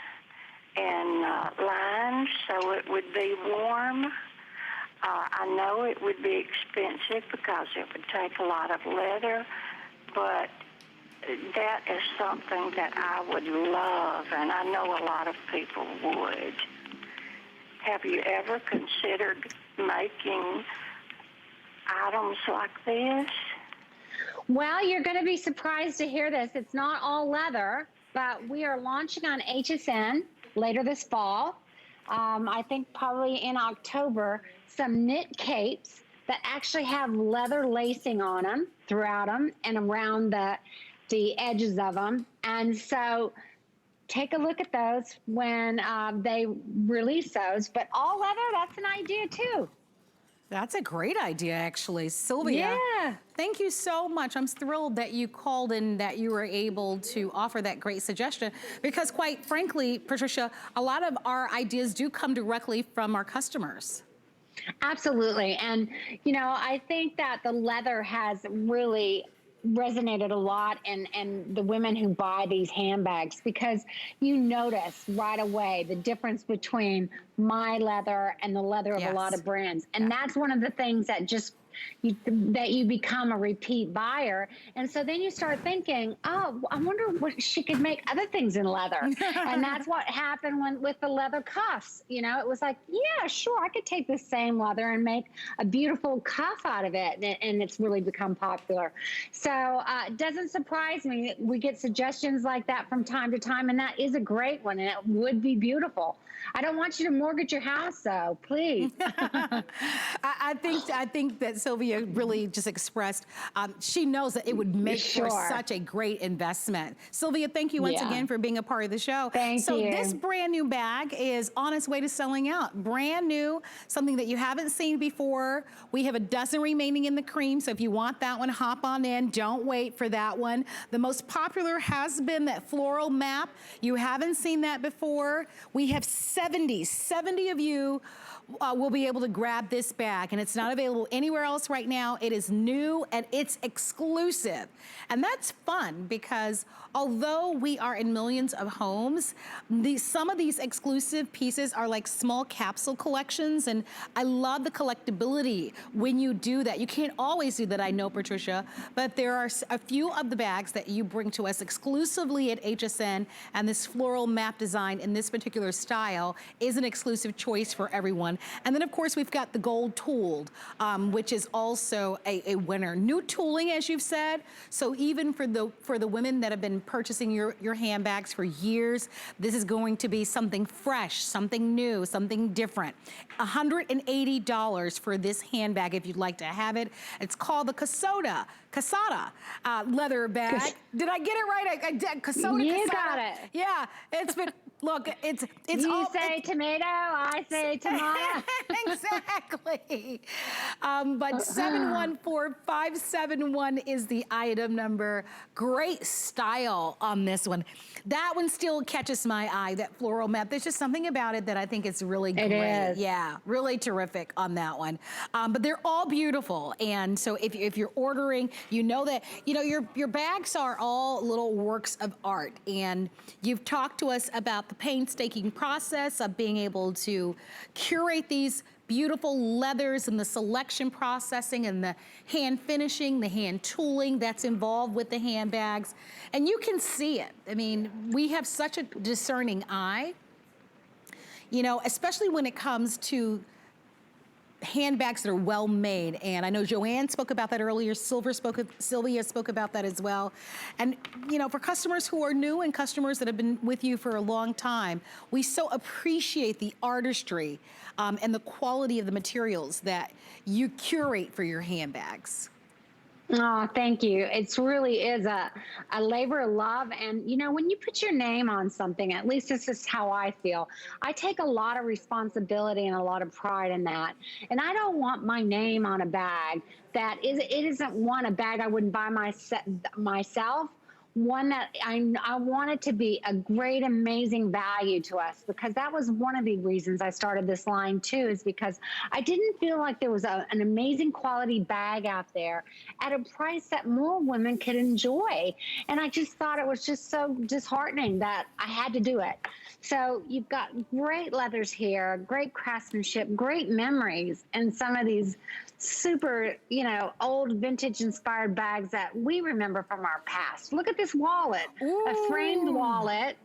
and lines so it would be warm. I know it would be expensive because it would take a lot of leather, but that is something that I would love, and I know a lot of people would. Have you ever considered making items like this? Well, you're going to be surprised to hear this. It's not all leather, but we are launching on HSN later this fall. I think probably in October, some knit capes that actually have leather lacing on them, throughout them, and around the edges of them. And so take a look at those when they release those. But all leather, that's an idea too. That's a great idea, actually. Sylvia, Yeah. thank you so much. I'm thrilled that you called and that you were able to offer that great suggestion because quite frankly, Patricia, a lot of our ideas do come directly from our customers. Absolutely. And, you know, I think that the leather has really resonated a lot and the women who buy these handbags, because you notice right away the difference between my leather and the leather of a lot of brands. And that's one of the things that just that you become a repeat buyer. And so then you start thinking, oh, I wonder what she could make other things in leather. And that's what happened with the leather cuffs. You know, it was like, yeah, sure, I could take the same leather and make a beautiful cuff out of it. And it's really become popular. So it doesn't surprise me. We get suggestions like that from time to time. And that is a great one. And it would be beautiful. I don't want you to mortgage your house, though, please. I think that Sylvia really just expressed, she knows that it would make for such a great investment. Sylvia, thank you once again for being a part of the show. Thank you. So this brand new bag is on its way to selling out. Brand new, something that you haven't seen before. We have a dozen remaining in the cream, so if you want that one, hop on in. Don't wait for that one. The most popular has been that floral map. You haven't seen that before. We have 70 of you will be able to grab this bag, and it's not available anywhere else right now. It is new and it's exclusive. And that's fun because although we are in millions of homes, some of these exclusive pieces are like small capsule collections, and I love the collectability when you do that. You can't always do that, I know, Patricia, but there are a few of the bags that you bring to us exclusively at HSN, and this floral map design in this particular style is an exclusive choice for everyone. And then, of course, we've got the gold tooled, which is also a winner. New tooling, as you've said, so even for the women that have been purchasing your handbags for years, this is going to be something fresh, something new, something different. $180 for this handbag if you'd like to have it. It's called the Casada leather bag. Did I get it right? Casada. You got it. Yeah, it's been. Look, it's you say tomato, I say tomato. Exactly. But 714571 is the item number. Great style on this one. That one still catches my eye, that floral map. There's just something about it that I think is really great. It is. Yeah, really terrific on that one. But they're all beautiful. And so if you're ordering, you know that, your bags are all little works of art. And you've talked to us about the painstaking process of being able to curate these beautiful leathers and the selection processing and the hand finishing, the hand tooling that's involved with the handbags. And you can see it. I mean, we have such a discerning eye, especially when it comes to handbags that are well made. And I know Joanne spoke about that earlier. Sylvia spoke about that as well. And for customers who are new and customers that have been with you for a long time, we so appreciate the artistry and the quality of the materials that you curate for your handbags. Oh, thank you. It's really is a labor of love. And, you know, when you put your name on something, at least this is how I feel. I take a lot of responsibility and a lot of pride in that. And I don't want my name on a bag it isn't a bag I wouldn't buy myself. One that I want it to be a great, amazing value to us, because that was one of the reasons I started this line too, is because I didn't feel like there was an amazing quality bag out there at a price that more women could enjoy. And I just thought it was just so disheartening that I had to do it. So you've got great leathers here, great craftsmanship, great memories, and some of these super, you know, old vintage inspired bags that we remember from our past. Look at this wallet, a framed wallet.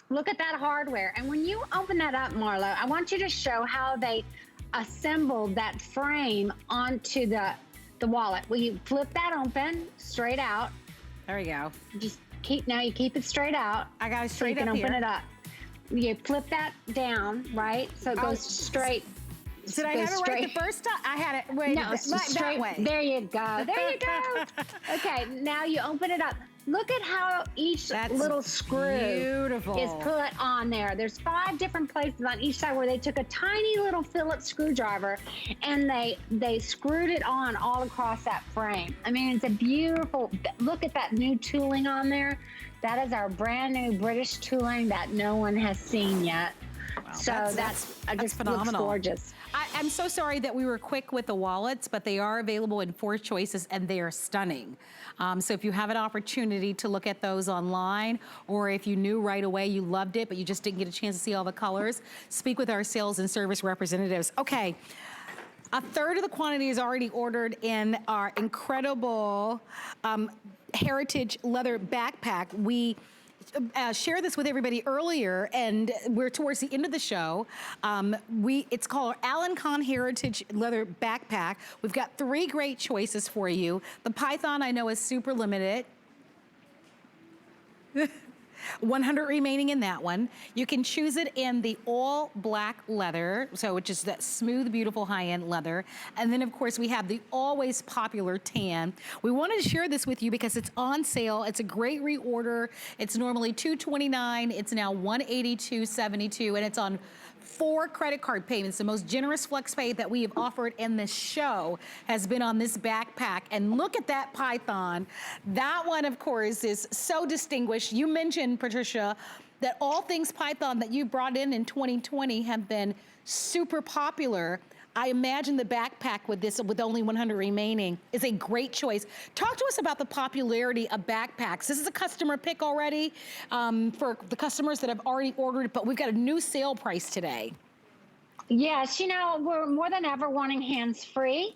Look at that hardware. And when you open that up, Marlo, I want you to show how they assembled that frame onto the wallet. Well, you flip that open straight out. There we go. You keep it straight out. I got it straight so you up can open here. it up. You flip that down, right? So it goes straight. Did I have it right the first time? I had it. Wait, no, straight that way. There you go. There you go. Okay, now you open it up. Look at how each little screw is put on there. There's 5 different places on each side where they took a tiny little Phillips screwdriver and they screwed it on all across that frame. I mean, it's a beautiful, look at that new tooling on there. That is our brand new British tooling that no one has seen yet. Wow, so that's just phenomenal. Looks gorgeous. I'm so sorry that we were quick with the wallets, but they are available in 4 choices and they are stunning. So if you have an opportunity to look at those online, or if you knew right away you loved it, but you just didn't get a chance to see all the colors, speak with our sales and service representatives. Okay. 1/3 of the quantity is already ordered in our incredible heritage leather backpack. We shared this with everybody earlier, and we're towards the end of the show. It's called Alan Kahn Heritage Leather Backpack. We've got 3 great choices for you. The Python, I know, is super limited. 100 remaining in that one. You can choose it in the all black leather, so which is that smooth, beautiful high-end leather. And then of course we have the always popular tan. We wanted to share this with you because it's on sale. It's a great reorder. It's normally $229. It's now $182.72, and it's on 4 credit card payments. The most generous flex pay that we have offered in this show has been on this backpack. And look at that Python. That one, of course, is so distinguished. You mentioned, Patricia, that all things Python that you brought in 2020 have been super popular. I imagine the backpack with only 100 remaining is a great choice. Talk to us about the popularity of backpacks. This is a customer pick already for the customers that have already ordered, but we've got a new sale price today. Yes, you know, we're more than ever wanting hands-free,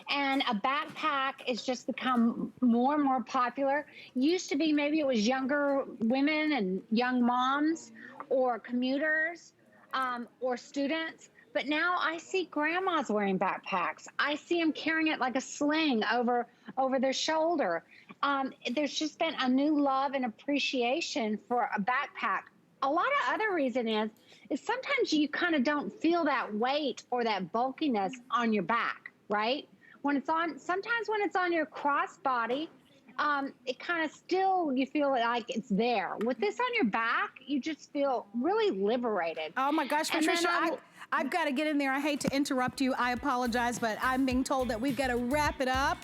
and a backpack has just become more and more popular. Used to be maybe it was younger women and young moms or commuters or students. But now I see grandmas wearing backpacks. I see them carrying it like a sling over their shoulder. There's just been a new love and appreciation for a backpack. A lot of other reason is sometimes you kind of don't feel that weight or that bulkiness on your back, right? Sometimes when it's on your crossbody, it kind of still, you feel like it's there. With this on your back, you just feel really liberated. Oh my gosh, Patricia, I've got to get in there. I hate to interrupt you. I apologize, but I'm being told that we've got to wrap it up.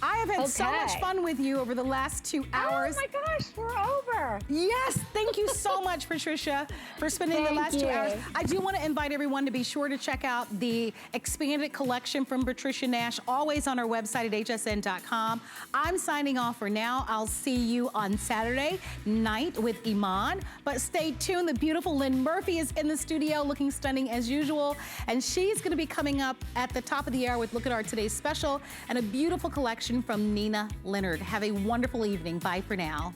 I have had so much fun with you over the last 2 hours. Oh my gosh, we're over. Yes, thank you so much, Patricia, for spending the last 2 hours. I do want to invite everyone to be sure to check out the expanded collection from Patricia Nash, always on our website at hsn.com. I'm signing off for now. I'll see you on Saturday night with Iman, but stay tuned. The beautiful Lynn Murphy is in the studio looking stunning as usual, and she's going to be coming up at the top of the hour with Look at Our Today's Special and a beautiful collection from Nina Leonard. Have a wonderful evening. Bye for now.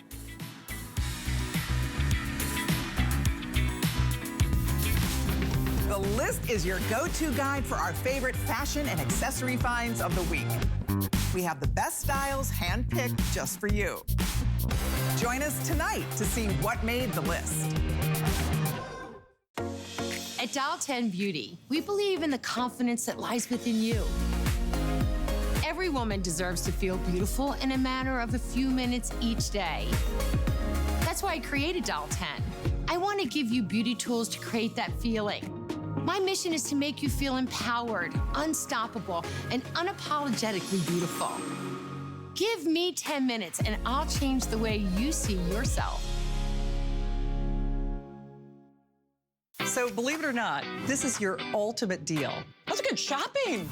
The list is your go-to guide for our favorite fashion and accessory finds of the week. We have the best styles handpicked just for you. Join us tonight to see what made the list. At Dial 10 Beauty, we believe in the confidence that lies within you. Every woman deserves to feel beautiful in a matter of a few minutes each day. That's why I created Doll 10. I want to give you beauty tools to create that feeling. My mission is to make you feel empowered, unstoppable, and unapologetically beautiful. Give me 10 minutes and I'll change the way you see yourself. So believe it or not, this is your ultimate deal. That's good shopping.